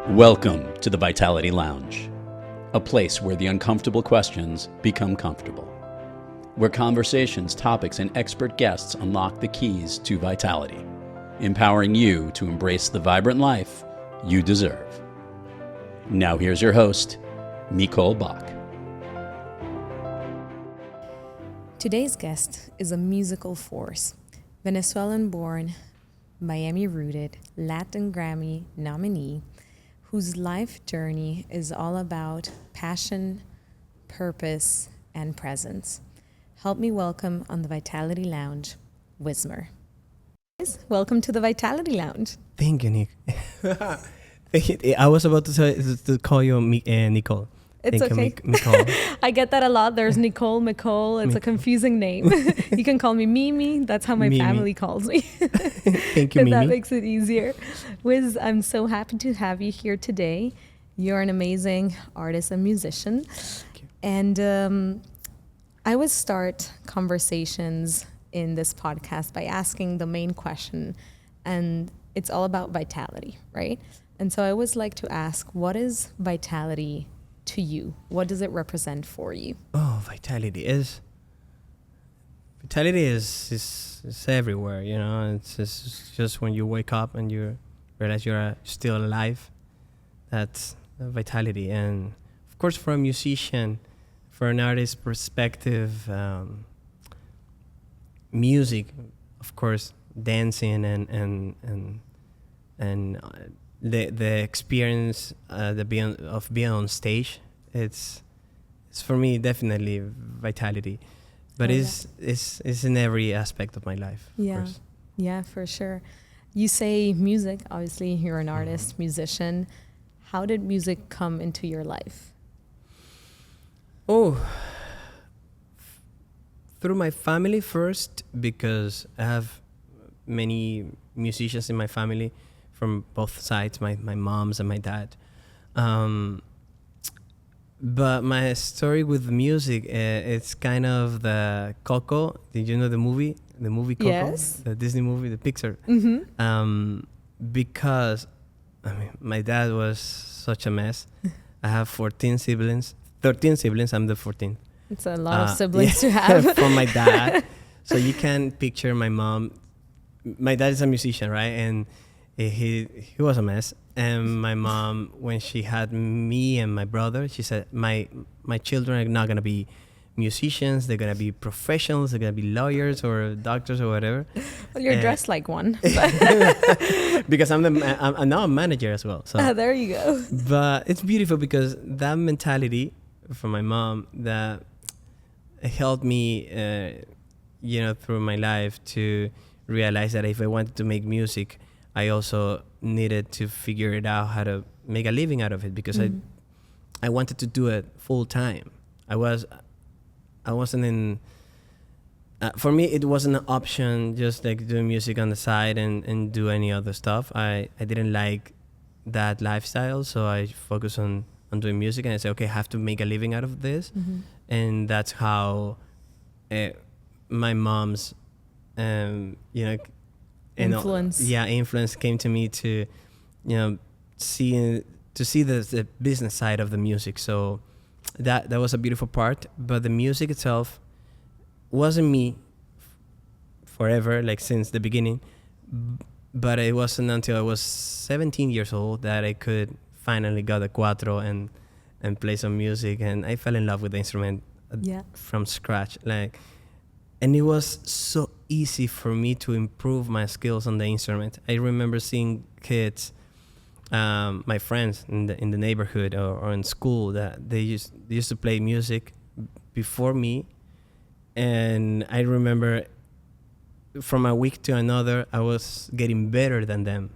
Welcome to the Vitality Lounge, a place where the uncomfortable questions become comfortable, where conversations, topics, and expert guests unlock the keys to vitality, empowering you to embrace the vibrant life you deserve. Now here's your host, Micol Bok. Today's guest is a musical force, Venezuelan-born, Miami-rooted, Latin Grammy nominee, whose life journey is all about passion, purpose, and presence. Help me welcome on the Vitality Lounge, Wizzmer. Welcome to the Vitality Lounge. Thank you, Nick. I was about to call you Nicole. It's Thank okay. You, Nicole. I get that a lot. There's Nicole, Micol. It's a confusing name. You can call me Mimi. That's how my Mimi. family calls me. Thank you, Mimi. That makes it easier. Wiz, I'm so happy to have you here today. You're an amazing artist and musician. Thank you. And I would start conversations in this podcast by asking the main question, and it's all about vitality, right? And so I always like to ask, what is vitality to you? What does it represent for you? Oh, vitality is everywhere, you know. It's just when you wake up and you realize you're still alive. That's vitality. And of course, for a musician, for an artist's perspective, music, of course, dancing and the experience of being on stage, it's for me definitely vitality, but it's in every aspect of my life. Yeah, of course. Yeah, for sure. You say music. Obviously, you're an artist, musician. How did music come into your life? Oh, through my family first, because I have many musicians in my family from both sides, my mom's and my dad. But my story with music, it's kind of the Coco. Did you know the movie? The movie Coco? Yes. The Disney movie, the Pixar. Mm-hmm. Because, my dad was such a mess. I have 13 siblings, I'm the 14th. It's a lot of siblings to have. From my dad. So you can picture my mom. My dad is a musician, right? And he was a mess. And my mom, when she had me and my brother, she said, my children are not going to be musicians. They're going to be professionals. They're going to be lawyers or doctors or whatever. Well, you're dressed like one. Because I'm now a manager as well. So There you go. But it's beautiful because that mentality from my mom that helped me, through my life to realize that if I wanted to make music, I also needed to figure it out how to make a living out of it, because I wanted to do it full time. I wasn't in. For me, it wasn't an option just like doing music on the side and do any other stuff. I didn't like that lifestyle, so I focused on doing music, and I said, okay, I have to make a living out of this. And that's how my mom's influence came to me to see the business side of the music. So that was a beautiful part, but the music itself wasn't me forever, like since the beginning. But it wasn't until I was 17 years old that I could finally got a Cuatro and play some music, and I fell in love with the instrument from scratch. And it was so easy for me to improve my skills on the instrument. I remember seeing kids, my friends in the neighborhood or in school, that they used to play music before me, and I remember from a week to another I was getting better than them.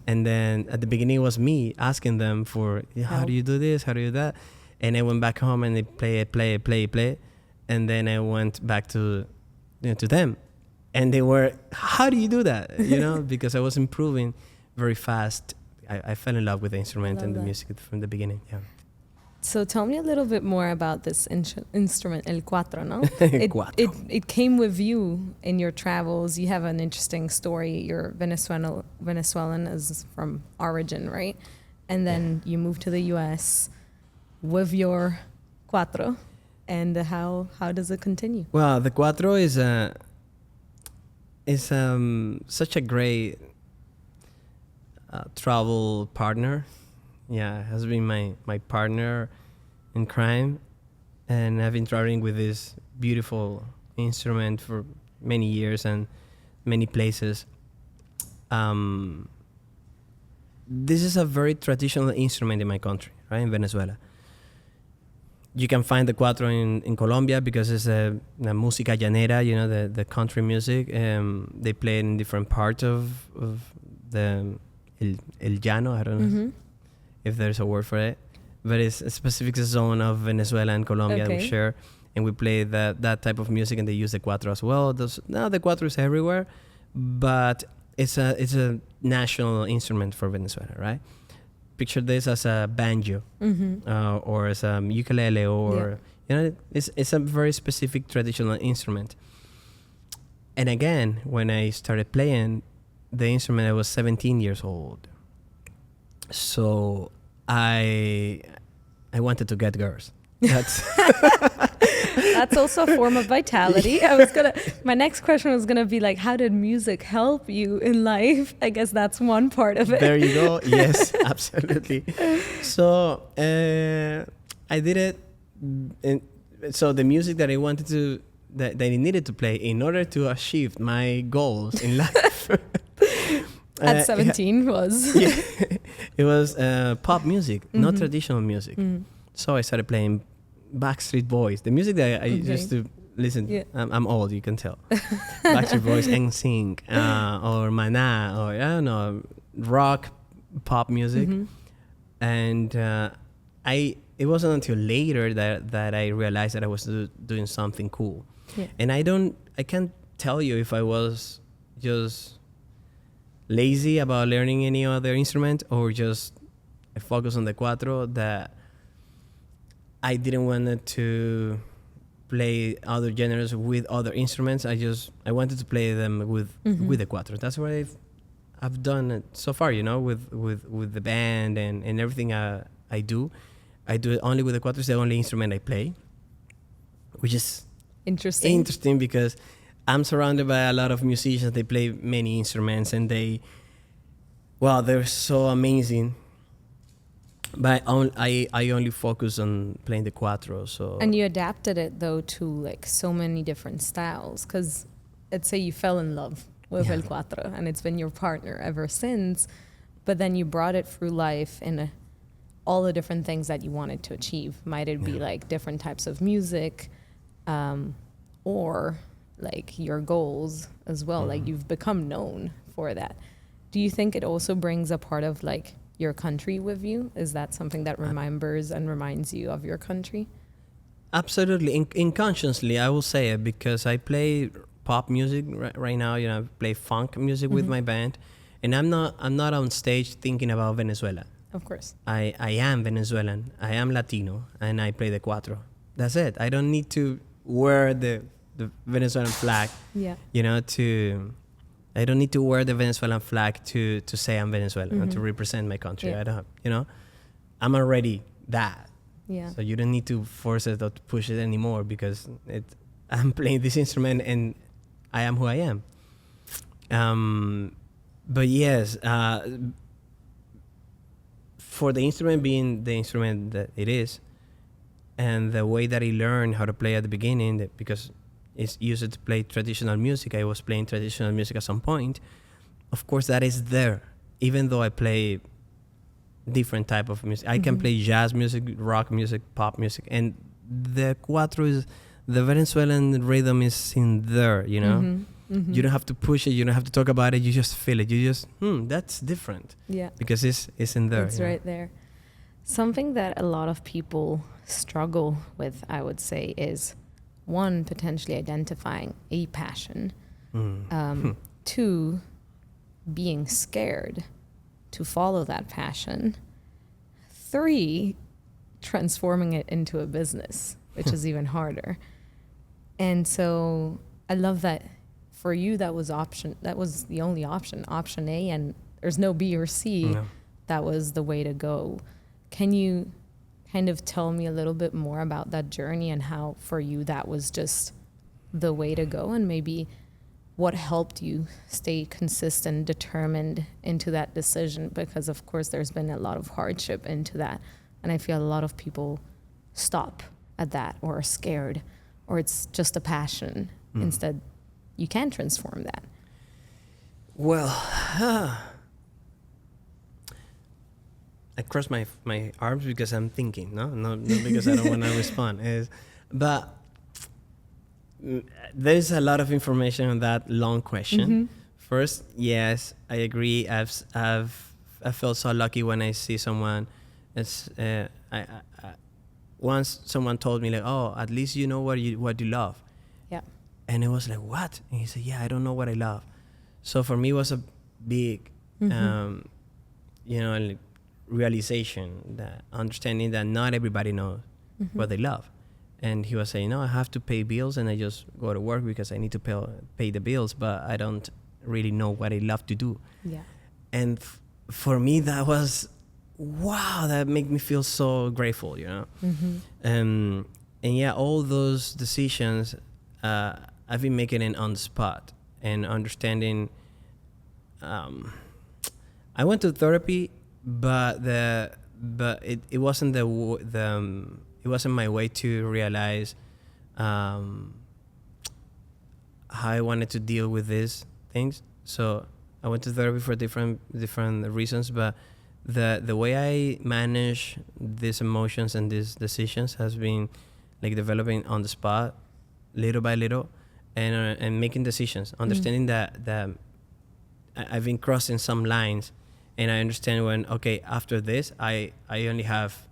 And then at the beginning it was me asking them for how do you do this, how do you do that, and I went back home and they play, and then I went back to them, and they were, how do you do that? Because I was improving very fast. I fell in love with the instrument and the music from the beginning. Yeah. So tell me a little bit more about this instrument, el cuatro, no? Cuatro. It came with you in your travels. You have an interesting story. You're Venezuelan as from origin, right? and then you moved to the US with your Cuatro. And how does it continue? Well, the Cuatro is such a great travel partner. Yeah, has been my partner in crime, and I've been traveling with this beautiful instrument for many years and many places. This is a very traditional instrument in my country, right, in Venezuela. You can find the Cuatro in Colombia because it's a música llanera, you know, the country music. They play it in different parts of the el llano, I don't know if there's a word for it, but it's a specific zone of Venezuela and Colombia that we share, and we play that type of music, and they use the Cuatro as well. Now the Cuatro is everywhere, but it's a national instrument for Venezuela, right? Picture this as a banjo or as a ukulele, or you know, it's a very specific traditional instrument. And again, when I started playing the instrument, I was 17 years old. So I wanted to get girls. That's That's also a form of vitality. My next question was gonna be like, how did music help you in life? I guess that's one part of it. There you go. Yes, absolutely. So I did it. So the music that I wanted to, that I needed to play in order to achieve my goals in life. At 17 was? Yeah, it was pop music, not traditional music. So I started playing Backstreet Boys, the music that I used to listen. Yeah. I'm old, you can tell. Backstreet Boys, NSYNC, or Maná, or I don't know, rock, pop music. And it wasn't until later that I realized that I was doing something cool. Yeah. And I can't tell you if I was just lazy about learning any other instrument, or just I focused on the Cuatro, that I didn't want to play other genres with other instruments. I wanted to play them with the Cuatro. That's what I've done it so far, you know, with the band and everything I do. I do it only with the Cuatro. It's the only instrument I play, which is interesting because I'm surrounded by a lot of musicians. They play many instruments, and they're so amazing. But I only focus on playing the Cuatro. So. And you adapted it though to like so many different styles, because let's say you fell in love with El Cuatro and it's been your partner ever since, but then you brought it through life in all the different things that you wanted to achieve. Might it be like different types of music, or like your goals as well? Like you've become known for that. Do you think it also brings a part of like your country with you? Is that something that remembers and reminds you of your country? Absolutely. Inconsciously, I will say it, because I play pop music right now. You know, I play funk music with my band, and I'm not on stage thinking about Venezuela. Of course. I am Venezuelan. I am Latino, and I play the Cuatro. That's it. I don't need to wear the Venezuelan flag. Yeah. You know, I don't need to wear the Venezuelan flag to say I'm Venezuelan and to represent my country. Yeah. I don't, you know, I'm already that. Yeah. So you don't need to force it or to push it anymore, because I'm playing this instrument and I am who I am. But yes, for the instrument being the instrument that it is, and the way that I learned how to play at the beginning, because it's used to play traditional music. I was playing traditional music at some point. Of course, that is there. Even though I play different type of music, I can play jazz music, rock music, pop music, and the Cuatro is the Venezuelan rhythm is in there. You know, you don't have to push it. You don't have to talk about it. You just feel it. You just that's different. Yeah, because it's in there. It's right there. Something that a lot of people struggle with, I would say, is one, potentially identifying a passion. Two, being scared to follow that passion. Three, transforming it into a business, which is even harder. And so I love that for you, that was the only option A, and there's no B or C. No. that was the way to go. Can you kind of tell me a little bit more about that journey and how for you that was just the way to go, and maybe what helped you stay consistent, determined into that decision? Because of course there's been a lot of hardship into that, and I feel a lot of people stop at that or are scared, or it's just a passion. Instead, you can transform that. Well, I cross my arms because I'm thinking, not because I don't want to respond. But there's a lot of information on that long question. First, yes, I agree. I felt so lucky when I see someone. Once someone told me like, "Oh, at least you know what you love." Yeah. And it was like, "What?" And he said, "Yeah, I don't know what I love." So for me, it was a big, like, realization, that understanding that not everybody knows what they love. And he was saying, "No, I have to pay bills, and I just go to work because I need to pay the bills, but I don't really know what I love to do." Yeah. And for me, that was, wow, that made me feel so grateful, And yeah, all those decisions, I've been making it on the spot and understanding. I went to therapy, but it wasn't it wasn't my way to realize how I wanted to deal with these things. So I went to therapy for different reasons, but the way I manage these emotions and these decisions has been like developing on the spot, little by little, and making decisions, understanding that I've been crossing some lines, and I understand when, okay, after this, I only have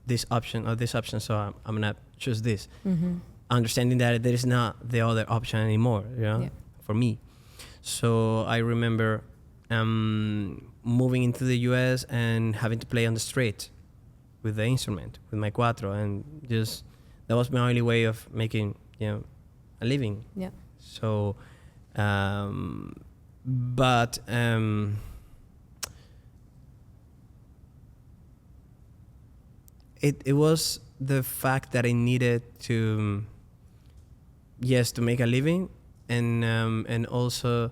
this option or this option, so I'm gonna choose this. Understanding that there is not the other option anymore, for me. So I remember moving into the US and having to play on the street with the instrument, with my Cuatro, and just that was my only way of making a living. Yeah. So, it was the fact that I needed to make a living, and also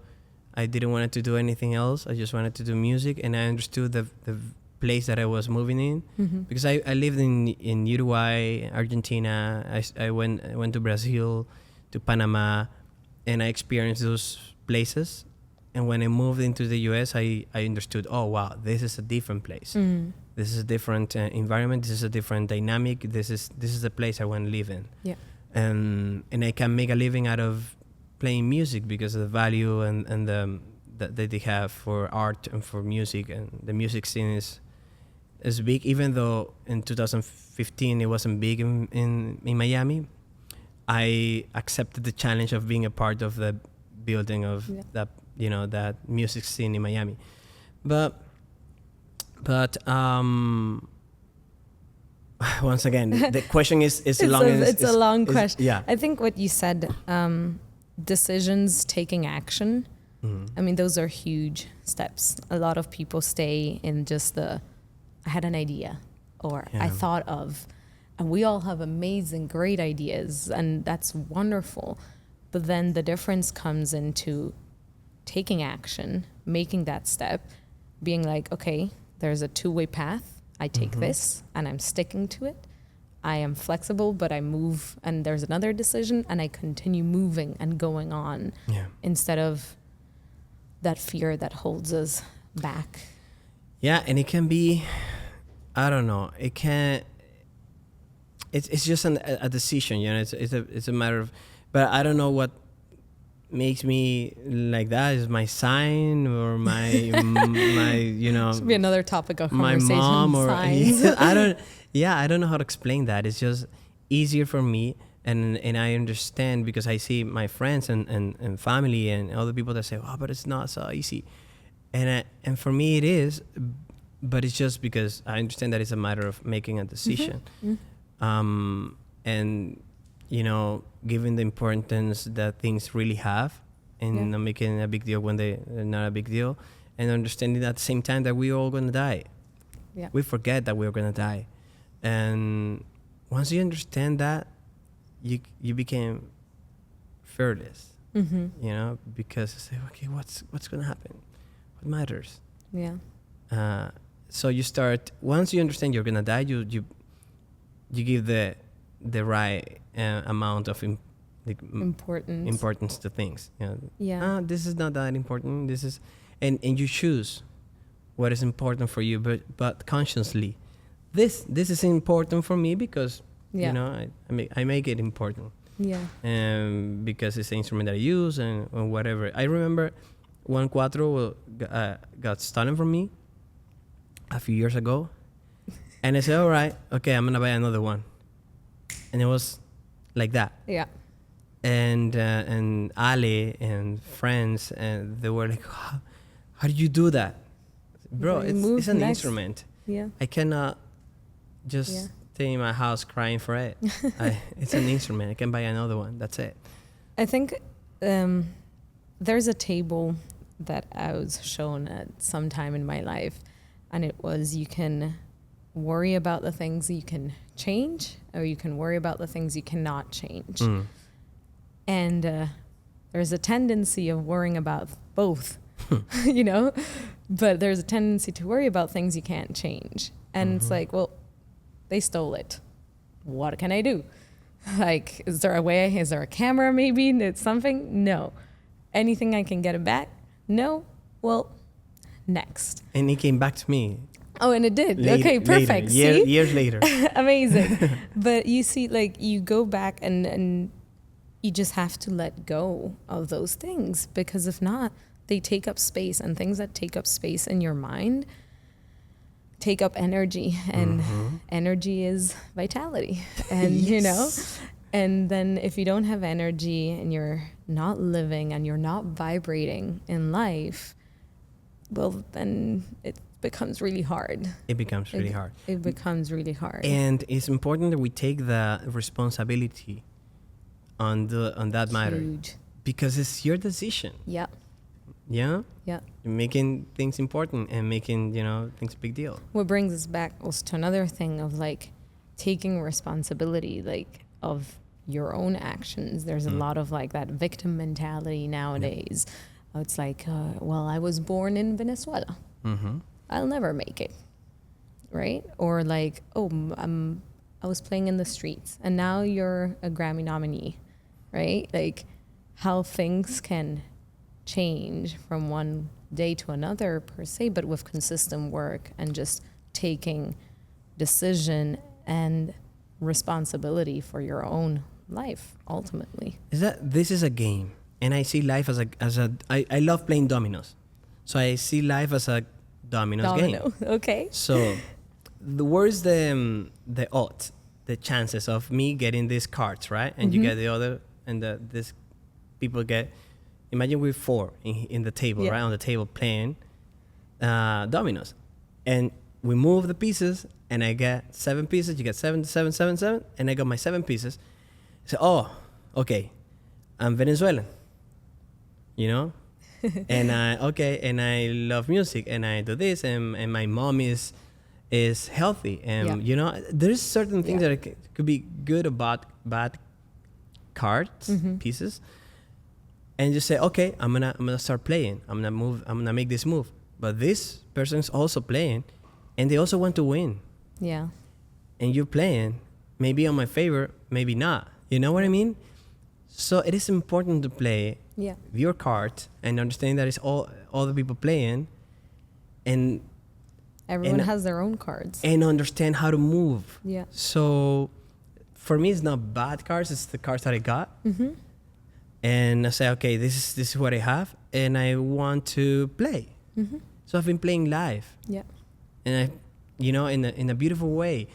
I didn't want to do anything else. I just wanted to do music, and I understood the place that I was moving in, because I lived in Uruguay, Argentina. I went to Brazil, to Panama, and I experienced those places. And when I moved into the US, I understood, oh wow, this is a different place. This is a different environment. This is a different dynamic. This is the place I want to live in. Yeah. And I can make a living out of playing music because of the value and that they have for art and for music. And the music scene is big, even though in 2015 it wasn't big in Miami. I accepted the challenge of being a part of the building of that music scene in Miami. But once again, the question is it's long. It's a long question. Yeah. I think what you said, decisions, taking action. I mean, those are huge steps. A lot of people stay in just I had an idea, or I thought of, and we all have amazing, great ideas, and that's wonderful. But then the difference comes into taking action, making that step, being like, okay, there's a two-way path. I take this and I'm sticking to it. I am flexible, but I move, and there's another decision, and I continue moving and going on instead of that fear that holds us back. Yeah, and it can be, I don't know, it can, it's just a decision, it's a matter of, but I don't know what makes me like that. Is my sign or my should be another topic of my conversation. mom or signs. I don't know how to explain that. It's just easier for me, and I understand because I see my friends and family and other people that say, oh, but it's not so easy, and for me it is, but it's just because I understand that it's a matter of making a decision. And giving the importance that things really have, and not making a big deal when they're not a big deal, and understanding at the same time that we're all gonna die. Yeah. We forget that we're gonna die, and once you understand that, you became fearless. Mm-hmm. You know, because you say, okay, what's gonna happen? What matters? Yeah. So you start, once you understand you're gonna die, you give the right amount of importance to things. You know, Yeah. this is not that important. This is, and you choose what is important for you, but consciously, this is important for me because you know I make it important. Yeah. Because it's the instrument that I use and whatever. I remember one Cuatro got stolen from me a few years ago, and I said, all right, okay, I'm gonna buy another one, and it was like that. Yeah. And Ale and friends, and they were like, how do you do that, bro? It's an instrument. Yeah. I cannot just stay in my house crying for it. It's an instrument. I can buy another one. That's it. I think there's a table that I was shown at some time in my life, and it was you can worry about the things you can change, or you can worry about the things you cannot change. And there's a tendency of worrying about both, you know, but there's a tendency to worry about things you can't change. And it's like, well, they stole it. What can I do? Like, is there a way? Is there a camera maybe? It's something? No. Anything I can get it back? No. Well, next. And it came back to me. Oh, and it did. Okay, perfect. Later, See? years later. Amazing. But you see, like, you go back and you just have to let go of those things, because if not, they take up space, and things that take up space in your mind take up energy, and energy is vitality. And, you know, and then if you don't have energy and you're not living and you're not vibrating in life, well, then it becomes really hard. It becomes really hard. It becomes really hard. And it's important that we take the responsibility on that matter, Huge. because it's your decision. Yeah. Yeah. Yeah. You're making things important and making, you know, things a big deal. What brings us back also to another thing of like taking responsibility, like of your own actions. There's a lot of like that victim mentality nowadays. It's like, well, I was born in Venezuela. I'll never make it. Right? Or like, I was playing in the streets and now you're a Grammy nominee. Right? Like how things can change from one day to another per se, but with consistent work and just taking decision and responsibility for your own life ultimately. This is a game, and I see life I love playing dominoes, so I see life as a domino game. Okay. So where's the odds, the chances of me getting these cards, right? And you get the other, and this people get. Imagine we're four in the table, right? On the table playing dominoes. And we move the pieces, and I get 7 pieces. You get 7, 7, 7, 7. And I got my 7 pieces. So, okay, I'm Venezuelan, you know? And I love music, and I do this, and my mom is healthy. And, you know, there's certain things that could be good about bad cards, pieces. And just say, okay, I'm gonna start playing. I'm gonna make this move. But this person's also playing, and they also want to win. Yeah. And you're playing, maybe on my favor, maybe not. You know what I mean? So it is important to play your cards and understand that it's all the people playing, and everyone has their own cards. And understand how to move. Yeah. So for me, it's not bad cards. It's the cards that I got. And I say, okay, this is what I have, and I want to play. So I've been playing live. Yeah. And I, you know, in a beautiful way.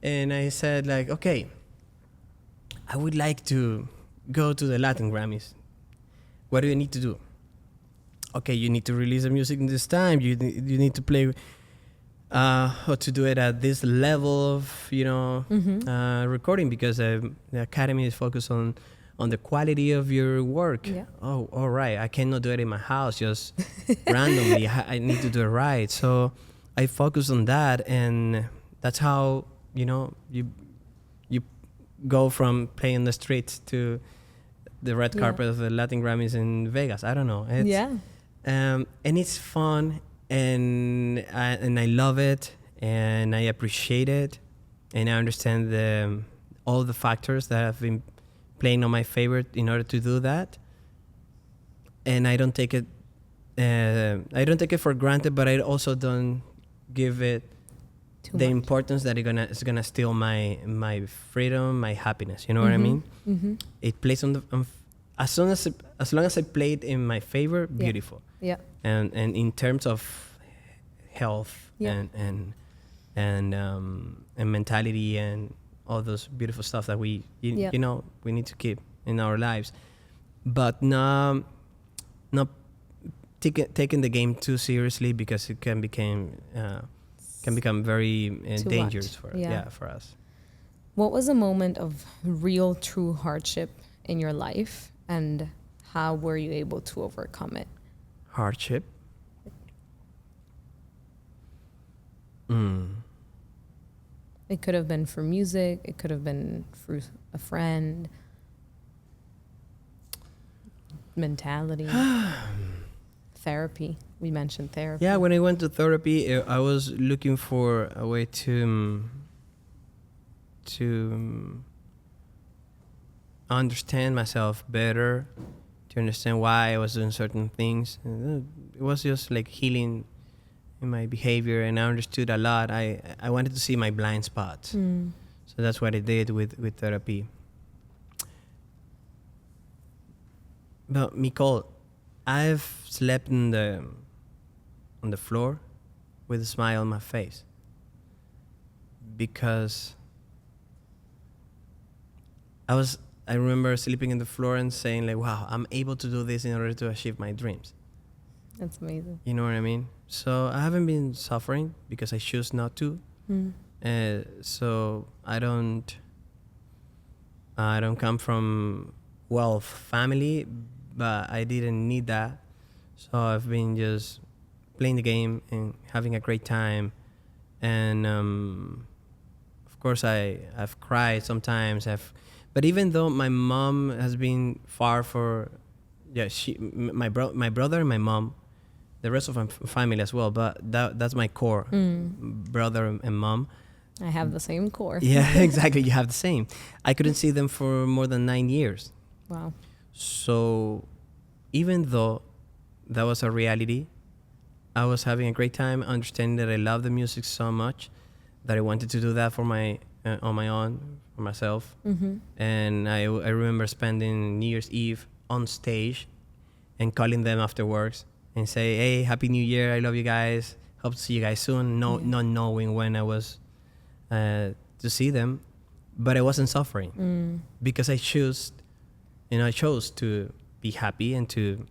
And I said, like, okay, I would like to go to the Latin Grammys. What do you need to do? Okay, you need to release the music in this time. You need to play, or to do it at this level of, you know, recording, because the academy is focused on on the quality of your work. Yeah. Oh, all right. I cannot do it in my house just randomly. I need to do it right. So I focus on that, and that's how you go from playing the streets to the red carpet of the Latin Grammys in Vegas. I don't know. And it's fun, and I love it, and I appreciate it, and I understand all the factors that have been playing on my favor in order to do that. And I don't take it. I don't take it for granted, but I also don't give it the importance that it's gonna steal my freedom, my happiness. You know what I mean? Mm-hmm. It plays on as long as I play it in my favor, beautiful. Yeah. And in terms of health and mentality and all those beautiful stuff that we need to keep in our lives, but not taking the game too seriously, because it can become very dangerous for us. What was a moment of real, true hardship in your life, and how were you able to overcome it? Hardship. It could have been for music. It could have been for a friend. Mentality. Therapy. We mentioned therapy. Yeah, when I went to therapy, I was looking for a way to understand myself better, to understand why I was doing certain things. It was just like healing in my behavior, and I understood a lot. I wanted to see my blind spots. So that's what I did with therapy. But Micol, I've slept on the floor with a smile on my face, because I remember sleeping on the floor and saying like, wow, I'm able to do this in order to achieve my dreams. That's amazing. You know what I mean? So I haven't been suffering because I choose not to. So I don't come from wealth family, but I didn't need that. So I've been just playing the game and having a great time. And of course I've cried sometimes. But even though my mom has been far for, my brother and my mom, the rest of my family as well, but that's my core, brother and mom. I have the same core. Yeah, exactly. You have the same. I couldn't see them for more than 9 years. Wow. So even though that was a reality, I was having a great time, understanding that I love the music so much that I wanted to do that for on my own, for myself. And I remember spending New Year's Eve on stage and calling them afterwards and say, hey, Happy New Year, I love you guys, hope to see you guys soon, not knowing when I was to see them. But I wasn't suffering because I chose to be happy and to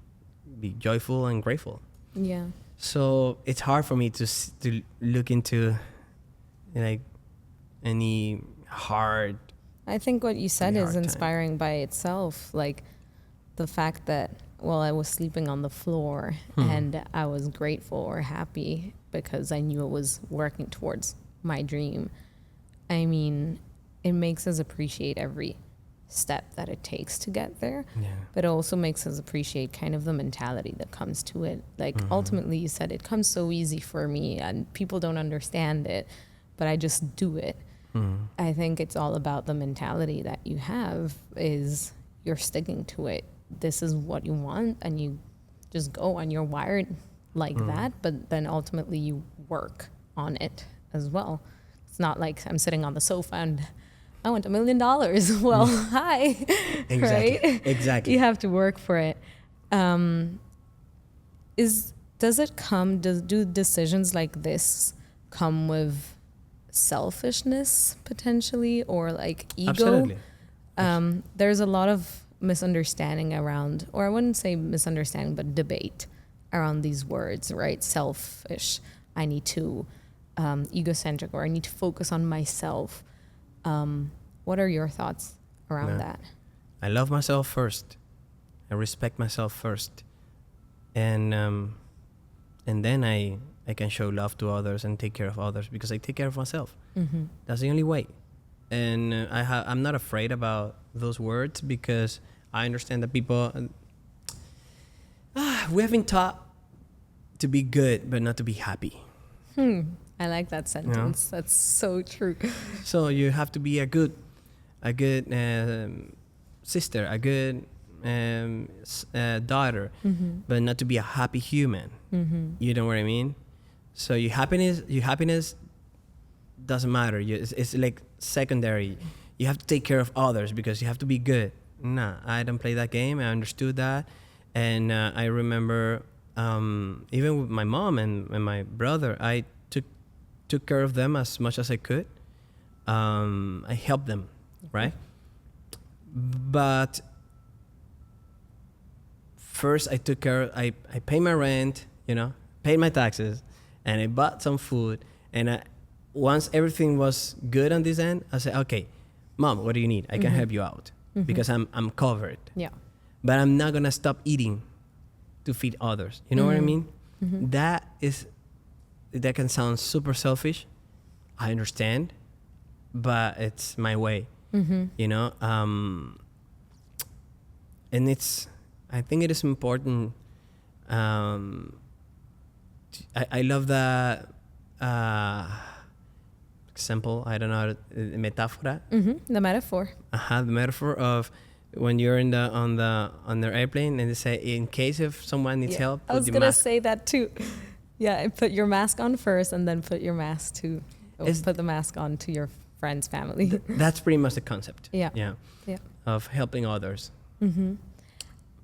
be joyful and grateful. Yeah. So it's hard for me to look into like any hard. I think what you said is time. inspiring by itself. Like the fact that, well, I was sleeping on the floor and I was grateful or happy because I knew it was working towards my dream. I mean, it makes us appreciate every step that it takes to get there, but it also makes us appreciate kind of the mentality that comes to it. Like ultimately you said it comes so easy for me and people don't understand it, but I just do it. I think it's all about the mentality that you have, is you're sticking to it. This is what you want and you just go, and you're wired like that, but then ultimately you work on it as well. It's not like I'm sitting on the sofa and I want $1 million. Well, hi. Exactly. Right? Exactly. You have to work for it. Do decisions like this come with selfishness potentially, or like ego? Absolutely. There's a lot of misunderstanding around, or I wouldn't say misunderstanding, but debate around these words, right? Selfish. I need to egocentric, or I need to focus on myself. What are your thoughts around that? I love myself first. I respect myself first, and then I can show love to others and take care of others because I take care of myself. Mm-hmm. That's the only way. And I'm not afraid about those words because I understand that people we have been taught to be good but not to be happy. I like that sentence. Yeah. That's so true. So you have to be a good sister, a good daughter, but not to be a happy human. You know what I mean? So your happiness doesn't matter. It's like secondary. You have to take care of others because you have to be good. Nah, I don't play that game. I understood that, and I remember even with my mom and my brother, I took care of them as much as I could. I helped them, right? But first I took care. I paid my rent, paid my taxes, and I bought some food. And once everything was good on this end, I said, "Okay, Mom, what do you need? I can help you out because I'm covered." Yeah. But I'm not gonna stop eating to feed others. You know what I mean? That can sound super selfish. I understand, but it's my way. And I think it is important. I love that example. I don't know, metaphora. The metaphor. The metaphor of when you're on the airplane and they say, in case if someone needs help, I was gonna say that too. Yeah, put your mask on first, and then put your mask put the mask on to your friend's family. That's pretty much the concept. Yeah. Of helping others.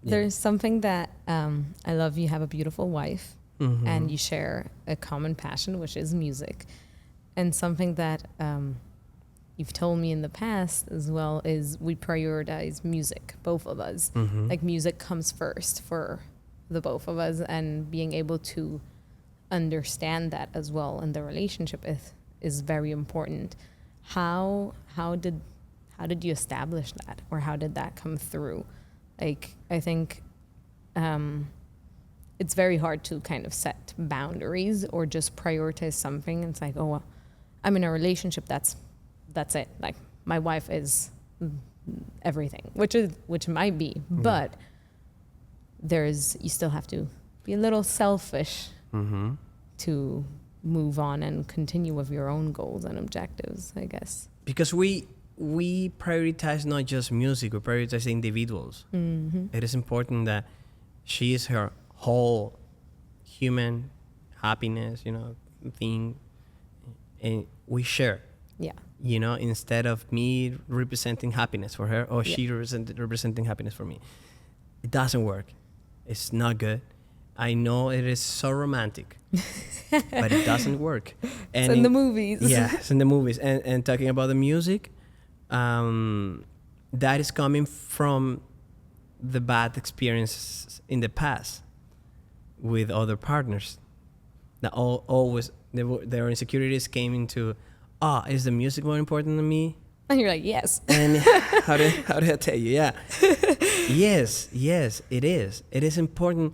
There's something that I love. You have a beautiful wife, and you share a common passion, which is music. And something that you've told me in the past as well is we prioritize music, both of us. Like music comes first for the both of us, and being able to understand that as well in the relationship is very important. How did you establish that, or how did that come through? Like, I think it's very hard to kind of set boundaries or just prioritize something. It's like, oh, well, I'm in a relationship. That's it. Like, my wife is everything, which might be, but you still have to be a little selfish to move on and continue with your own goals and objectives, I guess. Because we prioritize not just music, we prioritize individuals. It is important that she is her whole human happiness, thing, and we share. Yeah. Instead of me representing happiness for her or she representing happiness for me. It doesn't work. It's not good. I know it is so romantic, but it doesn't work. And it's in the movies. Yeah, it's in the movies. And talking about the music, that is coming from the bad experiences in the past with other partners. That always their insecurities came into, is the music more important than me? And you're like, yes. And how do I tell you? Yeah. Yes, it is. It is important,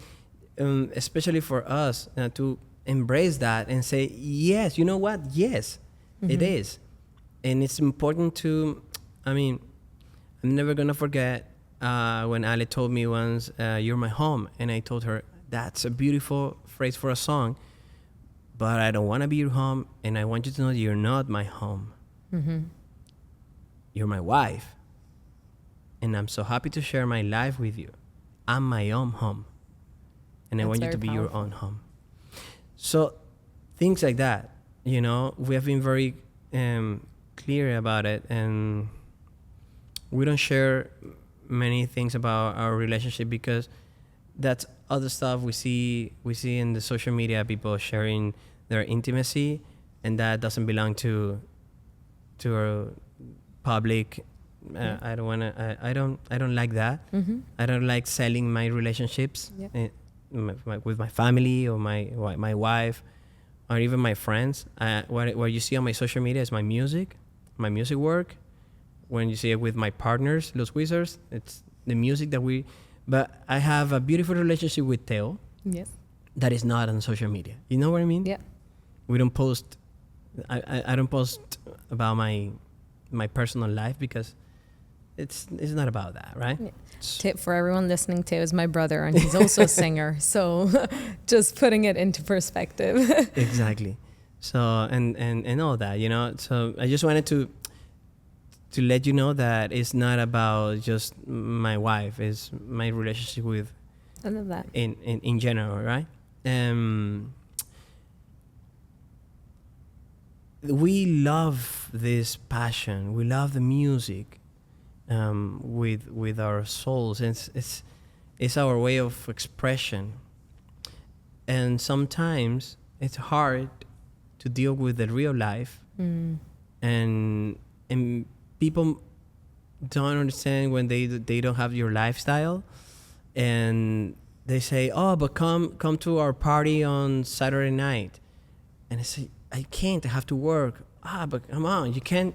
especially for us, to embrace that and say, yes, you know what? Yes, it is. And it's important to, I'm never going to forget when Ali told me once, you're my home. And I told her, that's a beautiful phrase for a song, but I don't want to be your home. And I want you to know that you're not my home. You're my wife. And I'm so happy to share my life with you. I'm my own home. And I want you to be your own home. So things like that, we have been very clear about it. And we don't share many things about our relationship because that's other stuff we see in the social media, people sharing their intimacy, and that doesn't belong to our public. I don't like that. I don't like selling my relationships with my family or my wife or even my friends. What you see on my social media is my music work, when you see it with my partners, Los Wizzers, it's the music that we... But I have a beautiful relationship with Theo. Yes. That is not on social media. You know what I mean? Yeah. We don't post... I don't post about my personal life because it's not about that, right? Yeah. Tip for everyone listening, Teo is my brother and he's also a singer. So just putting it into perspective. Exactly. So, and all that, you know. So I just wanted to let you know that it's not about just my wife. It's my relationship with... I love that. In general, right? We love this passion. We love the music. With our souls, it's our way of expression, and sometimes it's hard to deal with the real life, and people don't understand when they don't have your lifestyle, and they say, "Oh, but come to our party on Saturday night," and I say, "I can't. I have to work." But come on, you can't.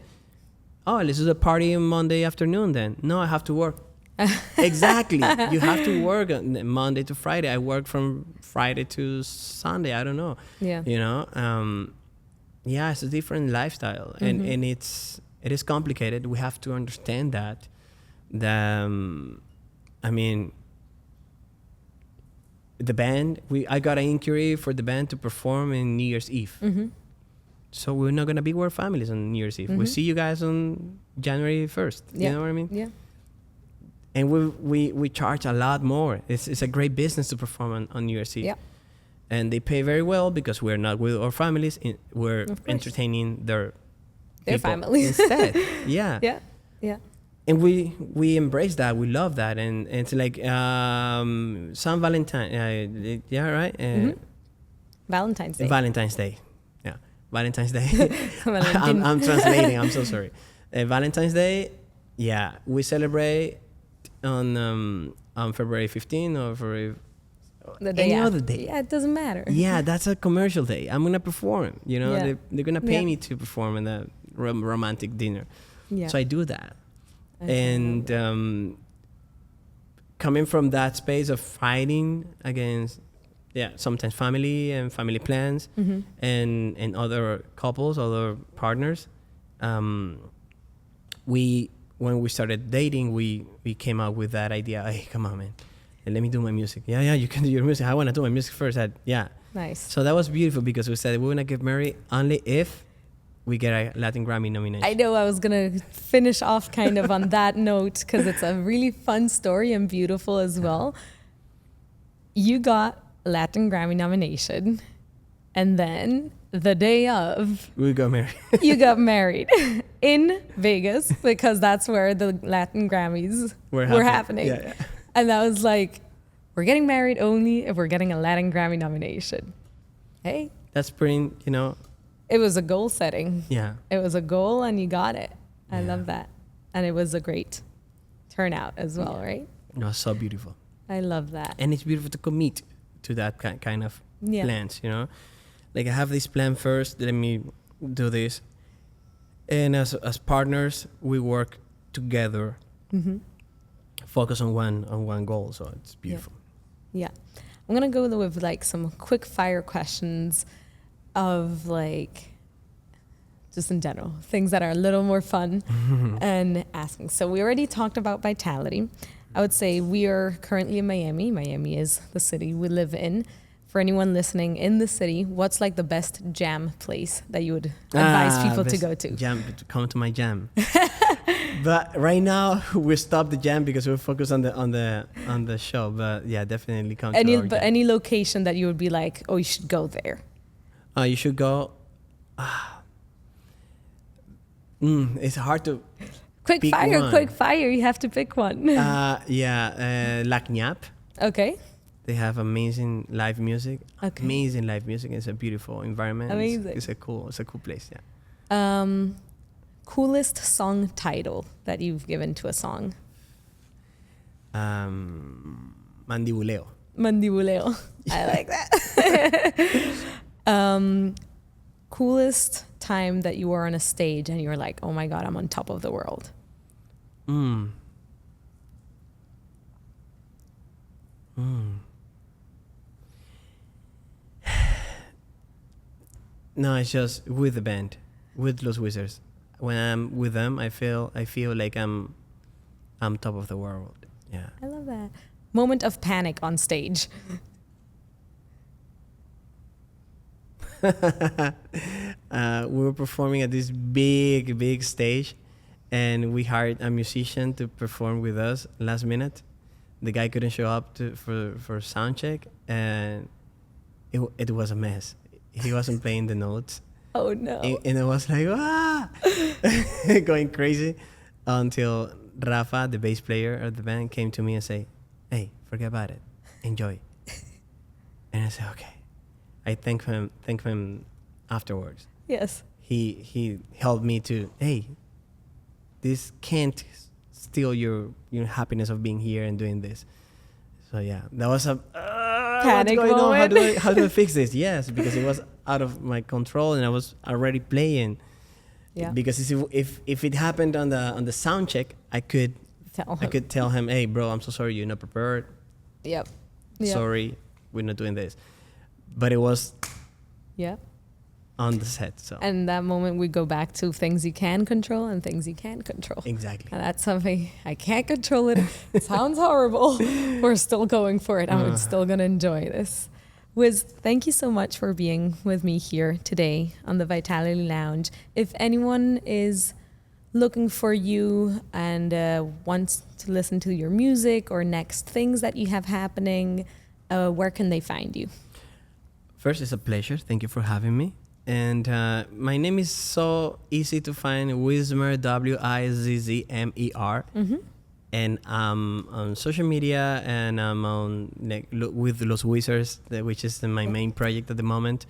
Oh, let's do the party on Monday afternoon then. No, I have to work. Exactly. You have to work on Monday to Friday. I work from Friday to Sunday. I don't know. Yeah. You know? Yeah, it's a different lifestyle. And it is complicated. We have to understand that. I mean, the band, I got an inquiry for the band to perform in New Year's Eve. Mm-hmm. So we're not going to be with families on New Year's Eve. Mm-hmm. We'll see you guys on January 1st. Yeah. You know what I mean? Yeah. And we charge a lot more. It's a great business to perform on New Year's Eve. Yeah. And they pay very well because we're not with our families. We're entertaining their families instead. Yeah. Yeah. Yeah. And we embrace that. We love that. And it's like San Valentine. Yeah, right? Valentine's Day. Valentine's Day. Valentine's Day. I'm translating. I'm so sorry. Valentine's Day. Yeah, we celebrate on February 15 or February. The day any other day. Yeah, it doesn't matter. Yeah, that's a commercial day. I'm gonna perform. You know, Yeah. they're gonna pay me to perform in the romantic dinner. Yeah. So I do that, Okay. and coming from that space of fighting against. Yeah, sometimes family and family plans, and other couples, other partners. When we started dating, we came up with that idea. Hey, come on, man, and let me do my music. Yeah, you can do your music. I want to do my music first. Nice. So that was beautiful because we said we want to get married only if we get a Latin Grammy nomination. I know I was going to finish off kind of on that note because it's a really fun story and beautiful as well. You got Latin Grammy nomination, and then the day of we got married. You got married in Vegas because that's where the Latin Grammys were happening. Yeah. And that was like, we're getting married only if we're getting a Latin Grammy nomination. Hey, That's pretty, it was a goal setting. yeah. It was a goal and you got it. I Yeah. love that. And it was a great turnout as well, right? It was so beautiful. I love that. And it's beautiful to commit to that kind of Yeah. plans, Like I have this plan first, let me do this. And as partners, we work together, focus on one goal. So it's beautiful. Yeah. I'm going to go with like some quick fire questions of like, just in general, things that are a little more fun and asking. So we already talked about vitality. I would say we are currently in Miami. Miami is the city we live in. For anyone listening in the city, what's like the best jam place that you would advise people to go to? Jam, come to my jam. But right now we stopped the jam because we're focused on the show. But yeah, definitely come to our jam. Any location that you would be like, oh, you should go there. You should go. It's hard to. Quick fire. You have to pick one. La Kñap. Okay. They have amazing live music. Okay. Amazing live music. It's a beautiful environment. Amazing. It's a cool place. Yeah. Coolest song title that you've given to a song? Mandibuleo. Mandibuleo. I like that. Coolest time that you were on a stage and you were like, oh my God, I'm on top of the world. Mm. Mm. No, it's just with the band, with Los Wizards. When I'm with them, I feel like I'm top of the world. Yeah. I love that. Moment of panic on stage. We were performing at this big stage, and we hired a musician to perform with us last minute. The guy couldn't show up for sound check, and it was a mess. He wasn't playing the notes. Oh no. And it was like, going crazy, until Rafa, the bass player of the band, came to me and said, "Hey, forget about it. Enjoy." And I said, "Okay." I thank him afterwards. Yes. He helped me to, hey, this can't steal your happiness of being here and doing this. So yeah, that was a panic what's going moment. on? How do I fix this? Yes, because it was out of my control and I was already playing. Yeah. Because if it happened on the sound check, I could tell him, hey bro, I'm so sorry, you're not prepared. Yep. Sorry, we're not doing this. But it was on the set. So and that moment we go back to things you can control and things you can't control. Exactly. And that's something I can't control. It sounds horrible. We're still going for it. I'm still gonna enjoy this. Wiz, thank you so much for being with me here today on the Vitality Lounge. If anyone is looking for you and wants to listen to your music or next things that you have happening, where can they find you? First, it's a pleasure. Thank you for having me. And my name is so easy to find, Wizzmer, Wizzmer. Mm-hmm. And I'm on social media, and I'm on with Los Wizards, which is my main project at the moment.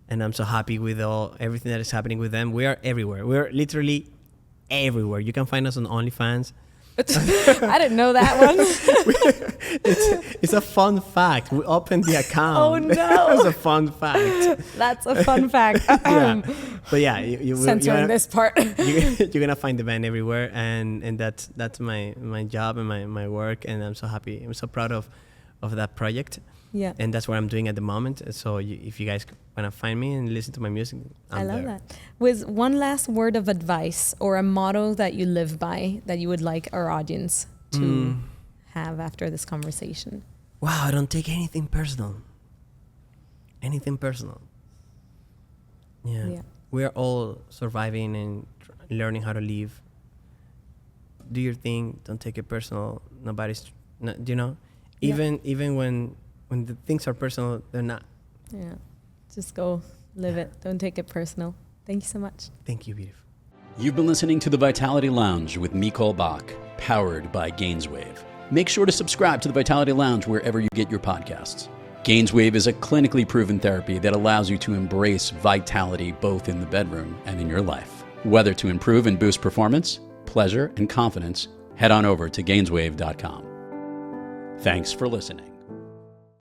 And I'm so happy with everything that is happening with them. We are everywhere. We're literally everywhere. You can find us on OnlyFans. I didn't know that one. It's a fun fact. We opened the account. Oh no! It's a fun fact. That's a fun fact. Yeah. But yeah, you censoring this part. You're gonna find the band everywhere, and that's my job and my work, and I'm so happy. I'm so proud of that project. Yeah. And that's what I'm doing at the moment. So if you guys wanna find me and listen to my music, I love that. With one last word of advice or a motto that you live by that you would like our audience to have after this conversation. Wow, don't take anything personal. Anything personal. Yeah. We are all surviving and learning how to live. Do your thing. Don't take it personal. Even when the things are personal, they're not. Yeah. Just go live it. Don't take it personal. Thank you so much. Thank you, beautiful. You've been listening to the Vitality Lounge with Micol Bok, powered by Gainswave. Make sure to subscribe to the Vitality Lounge wherever you get your podcasts. Gainswave is a clinically proven therapy that allows you to embrace vitality both in the bedroom and in your life. Whether to improve and boost performance, pleasure, and confidence, head on over to Gainswave.com. Thanks for listening.